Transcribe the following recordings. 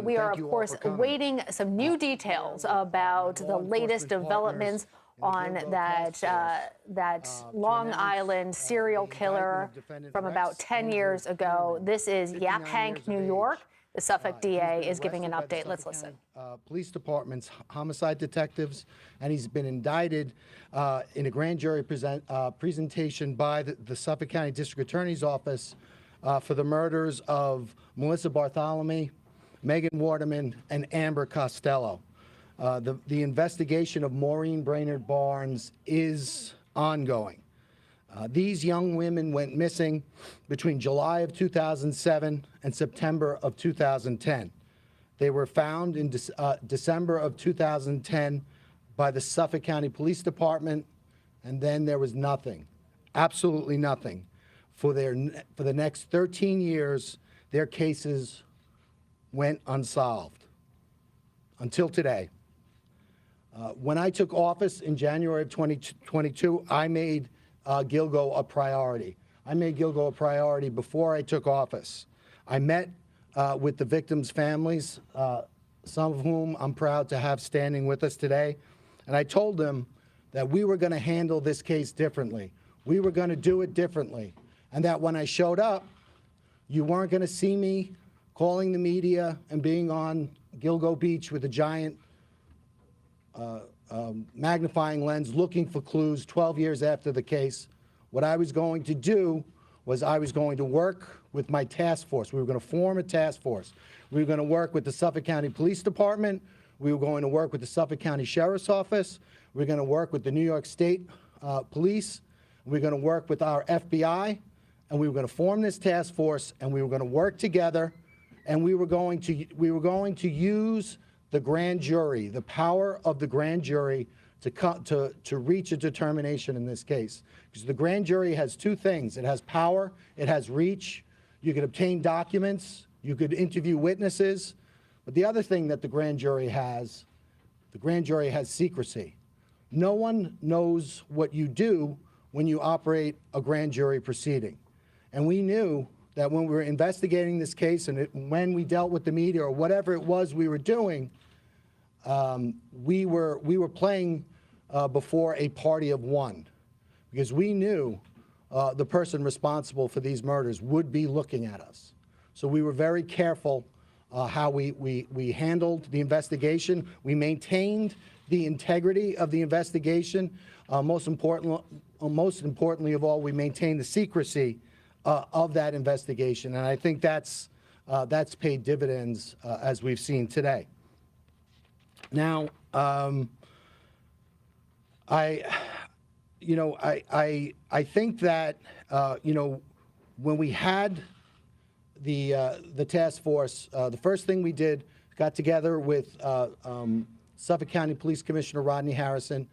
we are, of course, awaiting some new details about the latest developments on that Long Island serial killer from about 10 years ago. This is Yap Hank, New York. The Suffolk DA is giving an update. Let's listen. Police department's homicide detectives, and he's been indicted in a grand jury presentation by the Suffolk County District Attorney's Office for the murders of Melissa Bartholomew, Megan Waterman, and Amber Costello. The investigation of Maureen Brainerd Barnes is ongoing. These young women went missing between July of 2007 and September of 2010. They were found in December of 2010 by the Suffolk County Police Department, and then there was nothing, absolutely nothing. For the next 13 years, their cases went unsolved until today. When I took office in January of 2022, I made Gilgo a priority. I made Gilgo a priority before I took office. I met with the victims' families, some of whom I'm proud to have standing with us today, and I told them that we were going to handle this case differently. We were going to do it differently, and that when I showed up, you weren't going to see me calling the media and being on Gilgo Beach with a giant magnifying lens looking for clues 12 years after the case. What I was going to do was I was going to work with my task force. We were going to form a task force. We were going to work with the Suffolk County Police Department. We were going to work with the Suffolk County Sheriff's Office. We were going to work with the New York State Police. We were going to work with our FBI, and we were going to form this task force, and we were going to work together, and we were going to use the grand jury, the power of the grand jury to reach a determination in this case. Because the grand jury has two things. It has power, it has reach. You could obtain documents, you could interview witnesses. But the other thing that the grand jury has secrecy. No one knows what you do when you operate a grand jury proceeding. And we knew that when we were investigating this case and when we dealt with the media or whatever it was we were doing, we were playing before a party of one, because we knew the person responsible for these murders would be looking at us. So we were very careful how we handled the investigation. We maintained the integrity of the investigation. Most importantly of all, we maintained the secrecy of that investigation, and I think that's paid dividends as we've seen today. Now, I think that when we had the task force, the first thing we did, got together with Suffolk County Police Commissioner Rodney Harrison,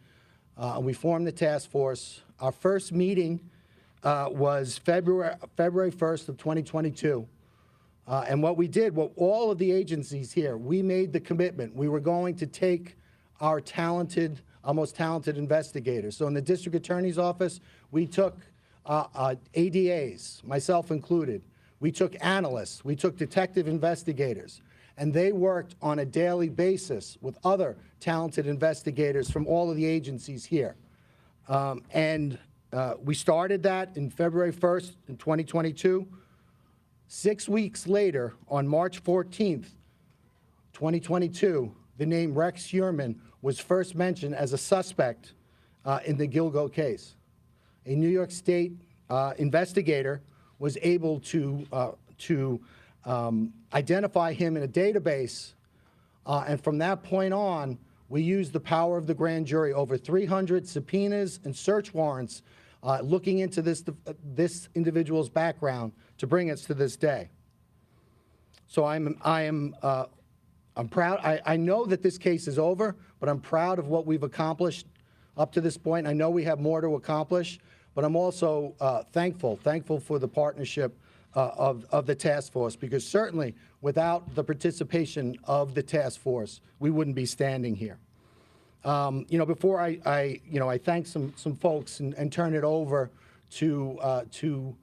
and we formed the task force. Our first meeting was February 1st of 2022. And what we did, all of the agencies here, we made the commitment. We were going to take our most talented investigators. So in the district attorney's office, we took ADAs, myself included. We took analysts. We took detective investigators. And they worked on a daily basis with other talented investigators from all of the agencies here. We started that in February 1st in 2022. 6 weeks later, on March 14th, 2022, the name Rex Heuermann was first mentioned as a suspect in the Gilgo case. A New York State investigator was able to identify him in a database, and from that point on, we used the power of the grand jury, over 300 subpoenas and search warrants looking into this individual's background to bring us to this day. So I'm proud. I know that this case is over, but I'm proud of what we've accomplished up to this point. I know we have more to accomplish, but I'm also thankful for the partnership of the task force, because certainly without the participation of the task force, we wouldn't be standing here. Before I thank some folks and turn it over to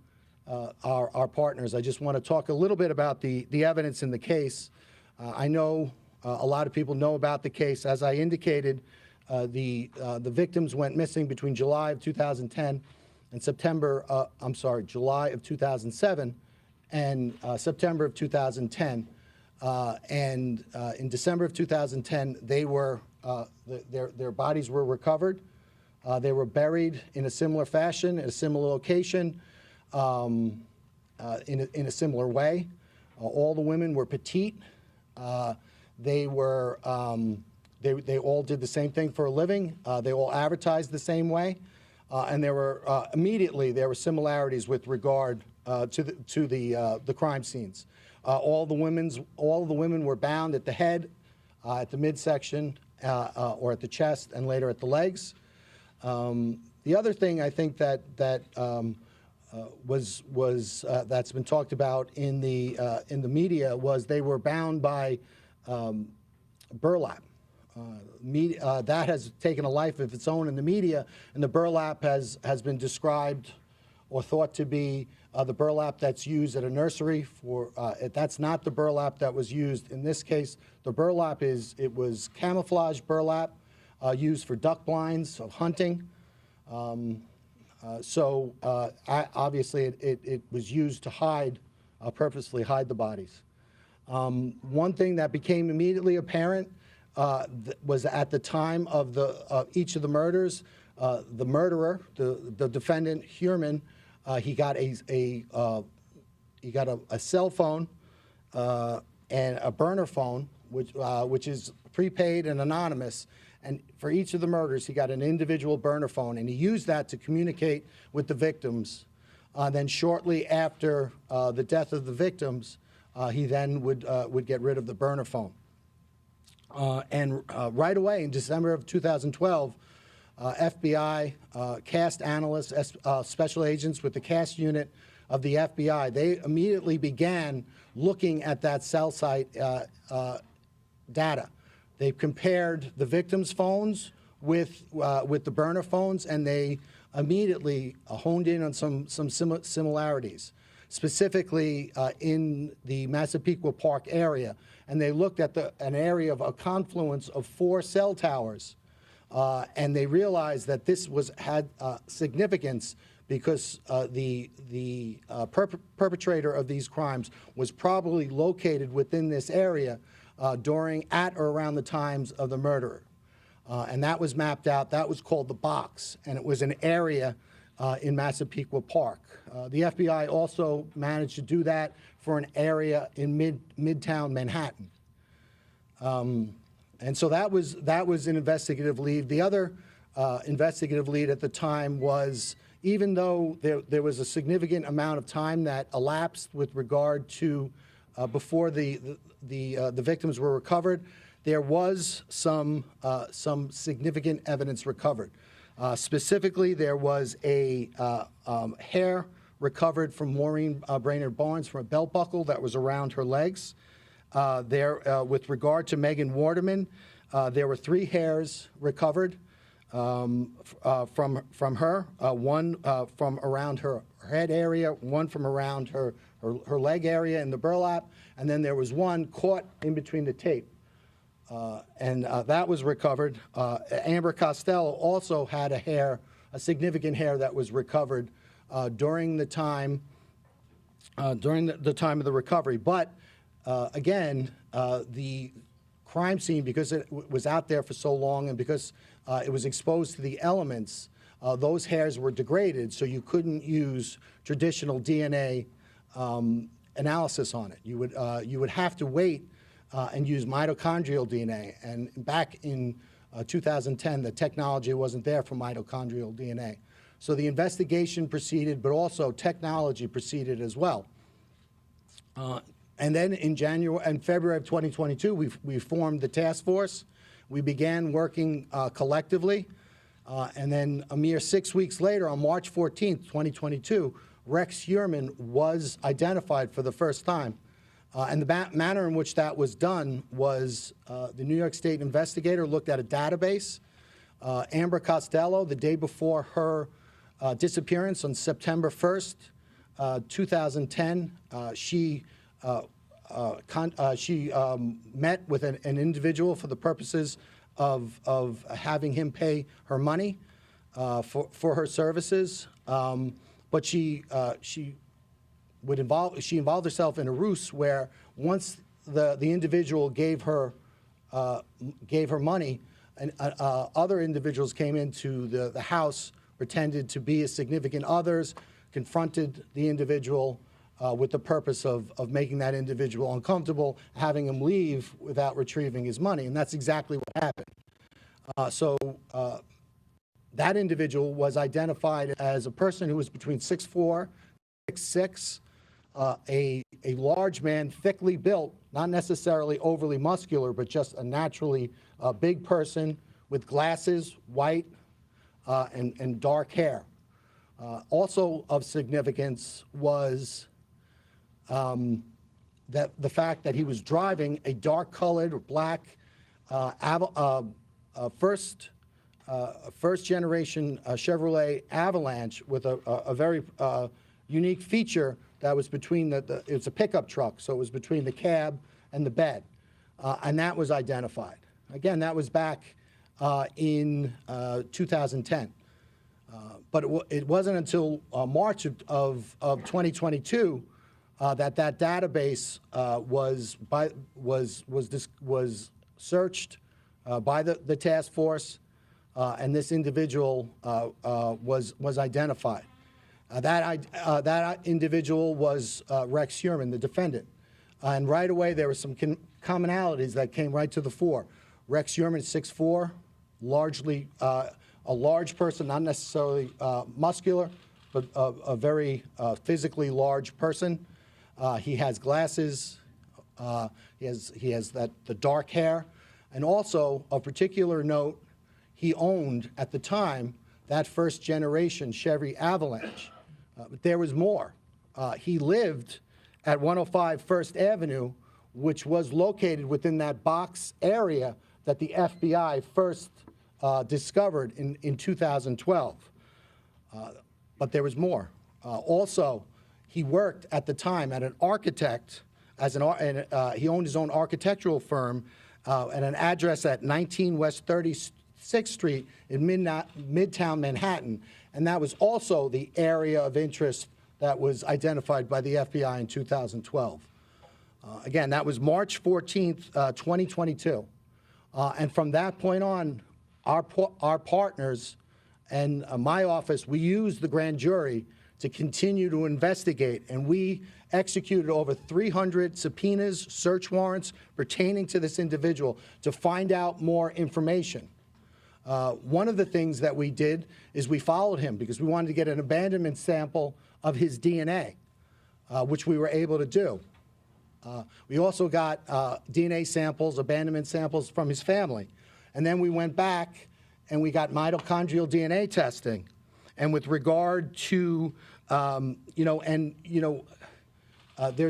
our partners, I just want to talk a little bit about the evidence in the case. I know a lot of people know about the case. As I indicated, the victims went missing between July of 2010 and July of 2007 and September of 2010. And in December of 2010, their bodies were recovered. They were buried in a similar fashion, in a similar location, in a similar way. All the women were petite. They all did the same thing for a living. They all advertised the same way, and there were immediately similarities with regard to the crime scenes. All the women were bound at the head, at the midsection, or at the chest, and later at the legs. The other thing I think that that's been talked about in the media was they were bound by burlap. That has taken a life of its own in the media, and the burlap has been described or thought to be the burlap that's used at a nursery for. That's not the burlap that was used in this case. The burlap was camouflage burlap used for duck blinds of hunting. Obviously it was used to purposely hide the bodies. One thing that became immediately apparent was at the time of each of the murders, the murderer, the defendant Raymond, he got a cell phone and a burner phone, which is prepaid and anonymous. And for each of the murders, he got an individual burner phone, and he used that to communicate with the victims. Then shortly after the death of the victims, he then would get rid of the burner phone. And right away in December of 2012, FBI CAST analysts, special agents with the CAST unit of the FBI, they immediately began looking at that cell site data. They compared the victims' phones with the burner phones, and they immediately honed in on some similarities, specifically in the Massapequa Park area. And they looked at an area of a confluence of 4 cell towers, and they realized that this had significance because the perpetrator of these crimes was probably located within this area at or around the times of the murder. And that was mapped out. That was called the box, and it was an area in Massapequa Park. The FBI also managed to do that for an area in Midtown Manhattan. And so that was an investigative lead. The other investigative lead at the time was, even though there was a significant amount of time that elapsed with regard to before the victims were recovered, there was some significant evidence recovered. Specifically, there was a hair recovered from Maureen Brainerd Barnes from a belt buckle that was around her legs. With regard to Megan Waterman, there were 3 hairs recovered from her, one from around her head area, one from around her leg area in the burlap, and then there was one caught in between the tape. And that was recovered. Amber Costello also had a significant hair that was recovered during the time of the recovery. But again, the crime scene, because it was out there for so long and because it was exposed to the elements, those hairs were degraded, so you couldn't use traditional DNA analysis on it. You would have to wait and use mitochondrial DNA. And back in 2010, the technology wasn't there for mitochondrial DNA. So the investigation proceeded, but also technology proceeded as well. And then in February of 2022, we formed the task force. We began working collectively. And then a mere 6 weeks later, on March 14th, 2022, Rex Heuermann was identified for the first time. And the manner in which that was done was the New York State investigator looked at a database. Amber Costello, the day before her disappearance on September 1st, 2010, she met with an individual for the purposes of having him pay her money for her services, but she involved herself in a ruse where once the individual gave her money, and other individuals came into the house, pretended to be significant others, confronted the individual with the purpose of making that individual uncomfortable, having him leave without retrieving his money, and that's exactly what happened. That individual was identified as a person who was between 6'4", 6'6", a large man, thickly built, not necessarily overly muscular, but just a naturally big person with glasses, white, and dark hair. Also of significance was that the fact that he was driving a dark-colored black first-generation Chevrolet Avalanche with a very unique feature that was between it's a pickup truck, so it was between the cab and the bed, and that was identified. Again, that was back in 2010. But it wasn't until March of 2022 that database was searched by the task force, and this individual was identified. That individual was Rex Heuermann, the defendant. And right away, there were some commonalities that came right to the fore. Rex Heuermann, 6'4", largely a large person, not necessarily muscular, but a very physically large person. He has glasses. He has the dark hair. And also, of particular note, he owned, at the time, that first-generation Chevy Avalanche. But there was more. He lived at 105 First Avenue, which was located within that box area that the FBI first discovered in 2012. But there was more. Also, he worked at the time at an architect, he owned his own architectural firm at an address at 19 West 36th Street in Midtown Manhattan. And that was also the area of interest that was identified by the FBI in 2012. Again, that was March 14th, 2022. And from that point on, our partners and my office, we used the grand jury to continue to investigate, and we executed over 300 subpoenas, search warrants pertaining to this individual to find out more information. One of the things that we did is we followed him because we wanted to get an abandonment sample of his DNA, which we were able to do. We also got DNA samples, abandonment samples from his family. And then we went back and we got mitochondrial DNA testing. And with regard to, there's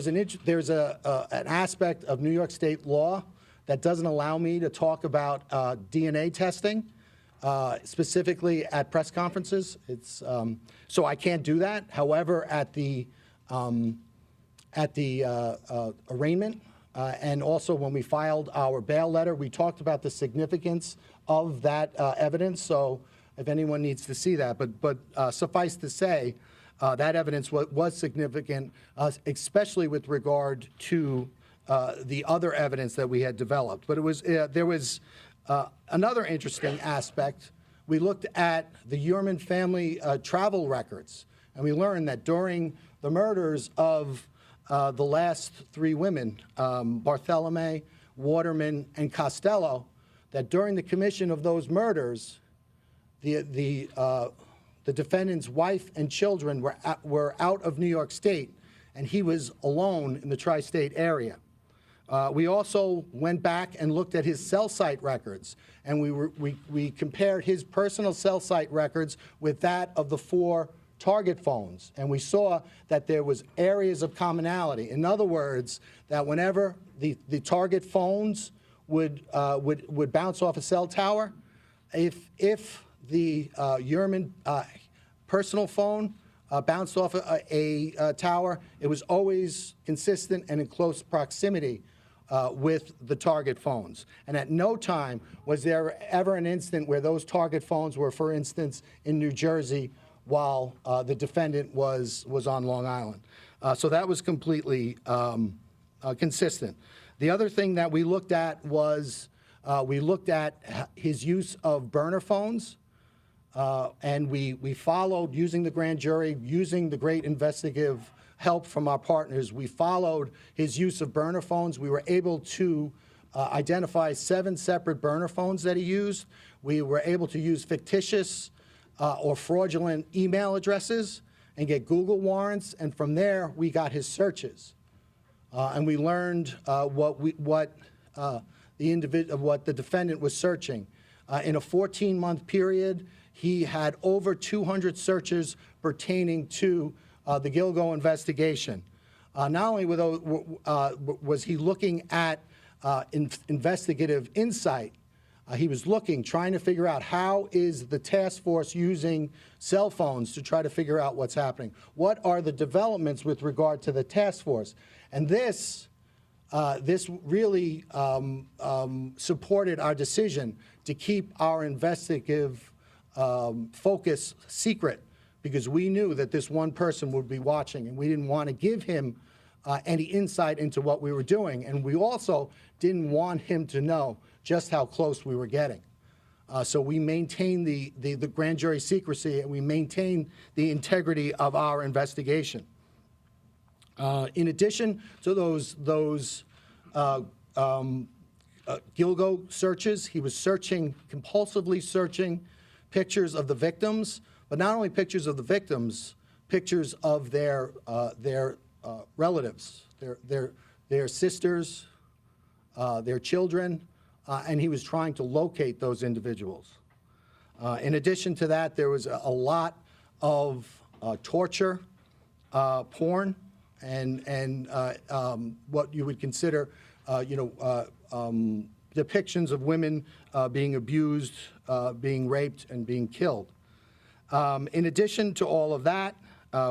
an aspect of New York State law that doesn't allow me to talk about DNA testing, specifically at press conferences. So I can't do that. However, at the arraignment, and also when we filed our bail letter, we talked about the significance of that evidence. So if anyone needs to see that, but suffice to say, that evidence was significant, especially with regard to the other evidence that we had developed. But there was another interesting aspect. We looked at the Heuermann family travel records, and we learned that during the murders of the last three women, Bartholomew, Waterman, and Costello, that during the commission of those murders, the defendant's wife and children were out of New York State, and he was alone in the tri-state area. We also went back and looked at his cell site records, and we compared his personal cell site records with that of the 4 target phones, and we saw that there was areas of commonality. In other words, that whenever the target phones would bounce off a cell tower, if the Heuermann personal phone bounced off a tower, it was always consistent and in close proximity with the target phones. And at no time was there ever an instant where those target phones were, for instance, in New Jersey while the defendant was on Long Island. So that was completely consistent. The other thing that we looked at was we looked at his use of burner phones. And we followed, using the grand jury, using the great investigative help from our partners, we followed his use of burner phones. We were able to identify 7 separate burner phones that he used. We were able to use fictitious or fraudulent email addresses and get Google warrants. And from there, we got his searches. And we learned what the defendant was searching. In a 14-month period, he had over 200 searches pertaining to the Gilgo investigation. Not only was he looking at investigative insight, he was trying to figure out how is the task force using cell phones to try to figure out what's happening. What are the developments with regard to the task force? And this really supported our decision to keep our investigative focus secret, because we knew that this one person would be watching, and we didn't want to give him any insight into what we were doing. And we also didn't want him to know just how close we were getting. So we maintained the grand jury secrecy, and we maintained the integrity of our investigation. In addition to those Gilgo searches, he was compulsively searching pictures of the victims, but not only pictures of the victims, pictures of their relatives, their sisters, their children, and he was trying to locate those individuals. In addition to that, there was a lot of torture, porn, and what you would consider, depictions of women being abused, being raped, and being killed. In addition to all of that,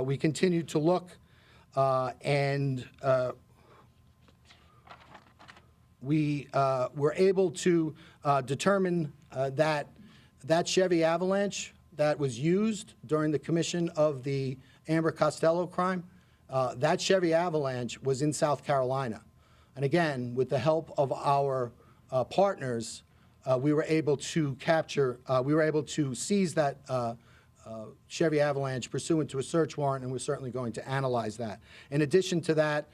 we continued to look, and we were able to determine that Chevy Avalanche that was used during the commission of the Amber Costello crime, that Chevy Avalanche was in South Carolina. And again, with the help of our partners, we were able to seize that Chevy Avalanche pursuant to a search warrant, and we're certainly going to analyze that. In addition to that,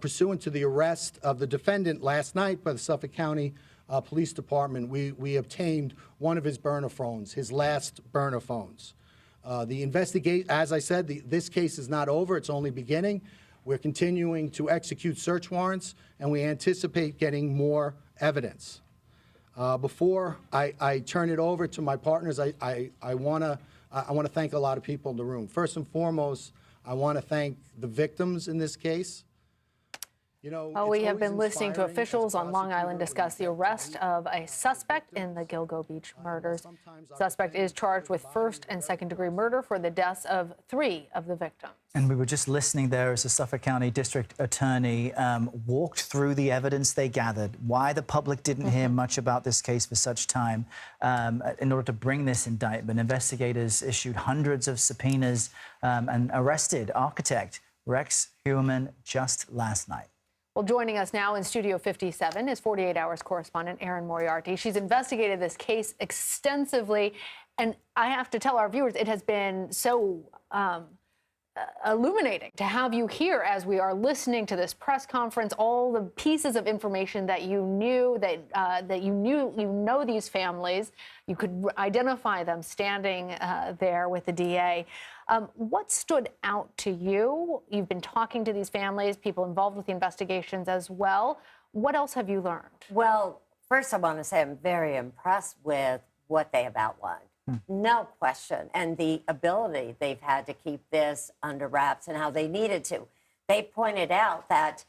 pursuant to the arrest of the defendant last night by the Suffolk County Police Department, we obtained one of his burner phones, his last burner phones. As I said, this case is not over, it's only beginning. We're continuing to execute search warrants, and we anticipate getting more evidence. Before I turn it over to my partners, I want to thank a lot of people in the room. First and foremost, I want to thank the victims in this case. We have been listening to officials on Long Island discuss the arrest of a suspect in the Gilgo Beach murders. Suspect is charged with first and second degree murder for the deaths of 3 of the victims. And we were just listening there as the Suffolk County District Attorney walked through the evidence they gathered, why the public didn't hear much about this case for such time. In order to bring this indictment, investigators issued hundreds of subpoenas and arrested architect Rex Heumann just last night. Well, joining us now in Studio 57 is 48 Hours correspondent Erin Moriarty. She's investigated this case extensively, and I have to tell our viewers it has been so illuminating to have you here as we are listening to this press conference, all the pieces of information that you knew, that you know these families, you could identify them standing there with the DA. What stood out to you? You've been talking to these families, people involved with the investigations as well. What else have you learned? Well, first I want to say I'm very impressed with what they have outlined. No question. And the ability they've had to keep this under wraps and how they needed to. They pointed out that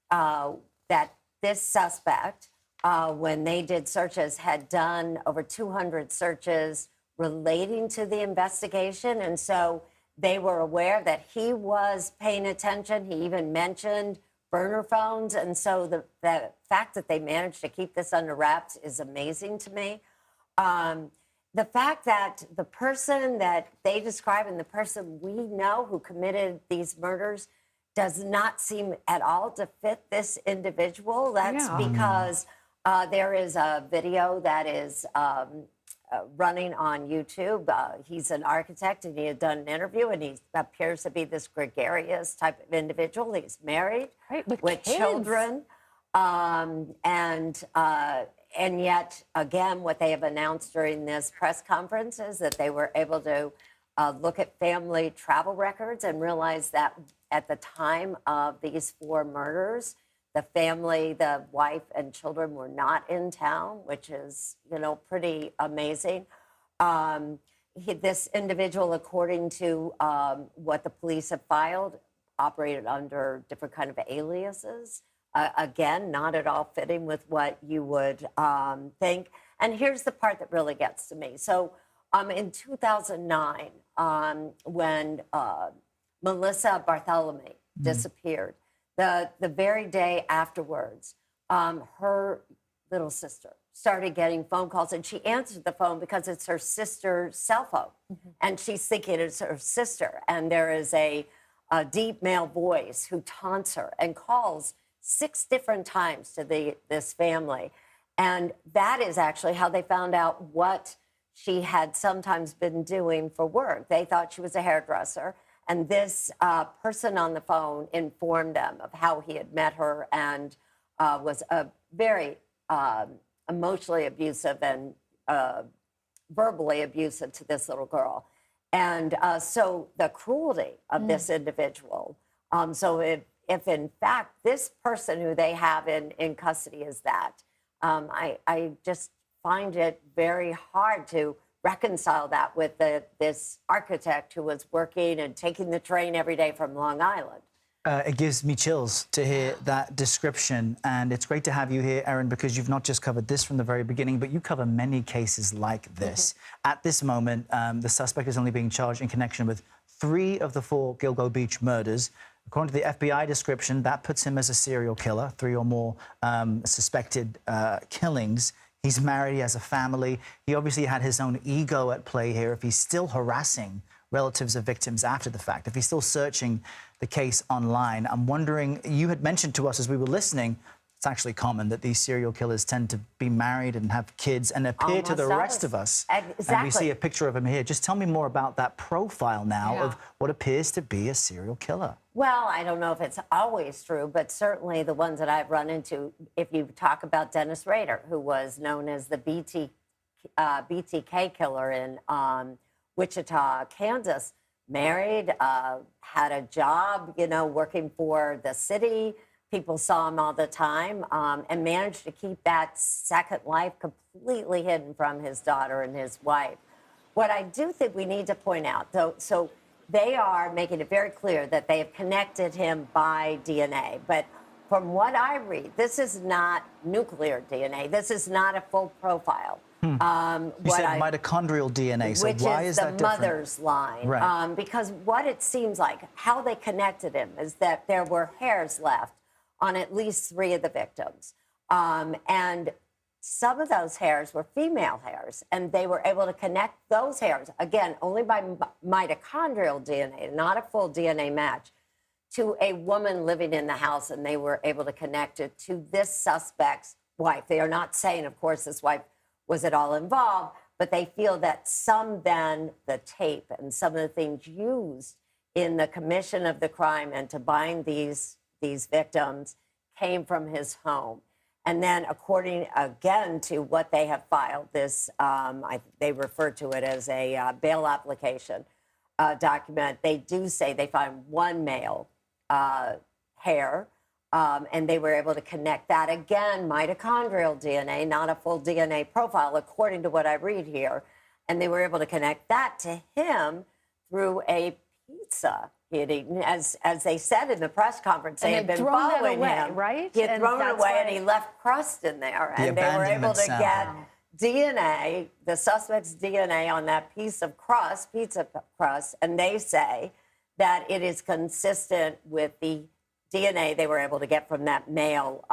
that this suspect, when they did searches, had done over 200 searches relating to the investigation. And so They were aware that he was paying attention. He even mentioned burner phones. And so the fact that they managed to keep this under wraps is amazing to me. The fact that the person that they describe and the person we know who committed these murders does not seem at all to fit this individual. That's because there is a video that is running on YouTube. He's an architect, and he had done an interview, and he appears to be this gregarious type of individual. He's married with children, and yet, again, what they have announced during this press conference is that they were able to look at family travel records and realize that at the time of these 4 murders, the family, the wife and children were not in town, which is, pretty amazing. This individual, according to what the police have filed, operated under different kind of aliases. Again, not at all fitting with what you would think. And here's the part that really gets to me. So in 2009, when Melissa Bartholomew disappeared, the very day afterwards, her little sister started getting phone calls, and she answered the phone because it's her sister's cell phone. And she's thinking it's her sister. And there is a deep male voice who taunts her and calls 6 different times to this family. And that is actually how they found out what she had sometimes been doing for work. They thought she was a hairdresser. And this person on the phone informed them of how he had met her and was very emotionally abusive and verbally abusive to this little girl. And so the cruelty of this individual. So if in fact this person who they have in custody is that, I just find it very hard to reconcile that with this architect who was working and taking the train every day from Long Island. It gives me chills to hear that description, and it's great to have you here, Erin, because you've not just covered this from the very beginning, but you cover many cases like this. At this moment, the suspect is only being charged in connection with 3 of the 4 Gilgo Beach murders. According to the FBI description, that puts him as a serial killer, 3 or more suspected killings. He's married, he has a family. He obviously had his own ego at play here. If he's still harassing relatives of victims after the fact, if he's still searching the case online, I'm wondering, you had mentioned to us as we were listening, it's actually common that these serial killers tend to be married and have kids and appear to the rest of us. Exactly. And we see a picture of him here. Just tell me more about that profile now of what appears to be a serial killer. Well, I don't know if it's always true, but certainly the ones that I've run into, if you talk about Dennis Rader, who was known as the BTK killer in Wichita, Kansas, married, had a job, working for the city. People saw him all the time, and managed to keep that second life completely hidden from his daughter and his wife. What I do think we need to point out, though, so they are making it very clear that they have connected him by DNA. But from what I read, this is not nuclear DNA. This is not a full profile. You said mitochondrial DNA, so why is that different? Which is the mother's line. Right. Because what it seems like, how they connected him, is that there were hairs left on at least 3 of the victims. And some of those hairs were female hairs, and they were able to connect those hairs, again, only by mitochondrial DNA, not a full DNA match, to a woman living in the house, and they were able to connect it to this suspect's wife. They are not saying, of course, this wife was at all involved, but they feel that the tape and some of the things used in the commission of the crime and to bind these victims came from his home. And then, according, again, to what they have filed, this, they refer to it as a bail application document. They do say they find 1 male hair, and they were able to connect that. Again, mitochondrial DNA, not a full DNA profile, according to what I read here. And they were able to connect that to him through a pizza he had eaten. As they said in the press conference, they had been following him. Right? He had thrown it away, and he left crust in there. And they were able to get DNA, the suspect's DNA on that piece of crust, pizza crust, and they say that it is consistent with the DNA they were able to get from that male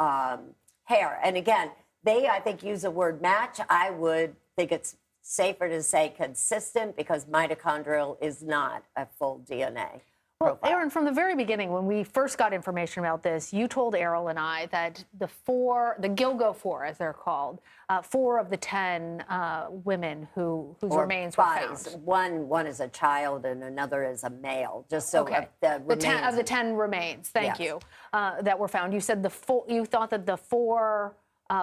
hair. And again, they, I think, use the word match. I would think it's safer to say consistent because mitochondrial is not a full DNA. Well, Erin, from the very beginning, when we first got information about this, you told Errol and I that the Gilgo 4, as they're called, 4 of the 10 women whose remains were found. One is a child and another is a male. Just so okay. the 10 remains. Thank yes. you. That were found. You said you thought that the 4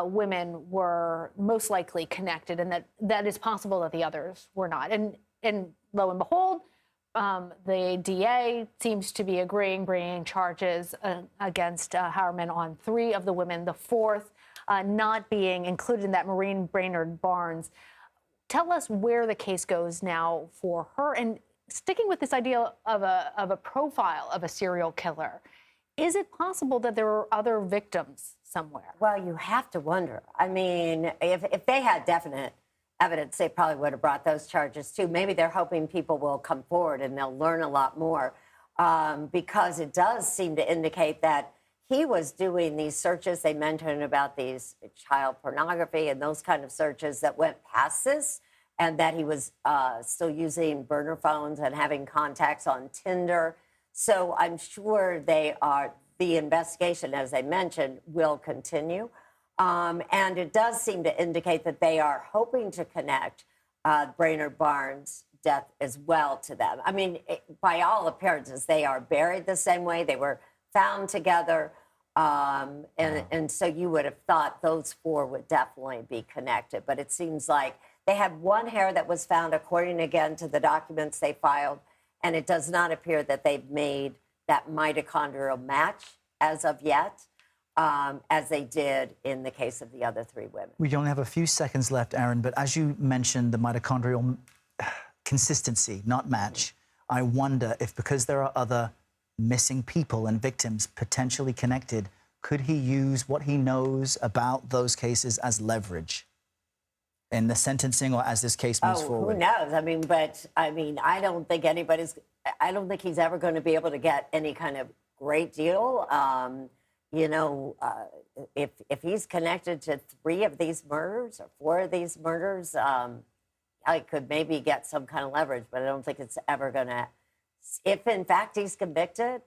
women were most likely connected, and that is possible that the others were not. And lo and behold, the DA seems to be agreeing, bringing charges against Harriman on 3 of the women, the 4th not being included in that Maureen Brainerd Barnes. Tell us where the case goes now for her, and sticking with this idea of a profile of a serial killer. Is it possible that there are other victims somewhere? Well, you have to wonder. I mean, if they had definite evidence, they probably would have brought those charges too. Maybe they're hoping people will come forward and they'll learn a lot more, because it does seem to indicate that he was doing these searches. They mentioned about these child pornography and those kind of searches that went past this, and that he was still using burner phones and having contacts on Tinder. So I'm sure the investigation, as I mentioned, will continue. And it does seem to indicate that they are hoping to connect Brainerd Barnes' death as well to them. I mean, by all appearances, they are buried the same way. They were found together. And so you would have thought those 4 would definitely be connected. But it seems like they had one hair that was found, according again to the documents they filed. And it does not appear that they've made that mitochondrial match as of yet. As they did in the case of the other 3 women. We only have a few seconds left, Erin, but as you mentioned the mitochondrial consistency, not match, I wonder if, because there are other missing people and victims potentially connected, could he use what he knows about those cases as leverage in the sentencing or as this case moves forward? Who knows? I don't think he's ever going to be able to get any kind of great deal. If he's connected to 3 of these murders or 4 of these murders, I could maybe get some kind of leverage, but I don't think it's ever going to. If in fact he's convicted,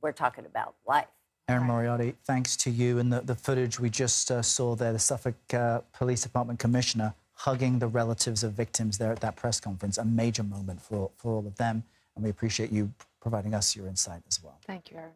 we're talking about life. Erin Moriarty, thanks to you. And the footage we just saw there, the Suffolk Police Department Commissioner hugging the relatives of victims there at that press conference, a major moment for all of them. And we appreciate you providing us your insight as well. Thank you, Erin.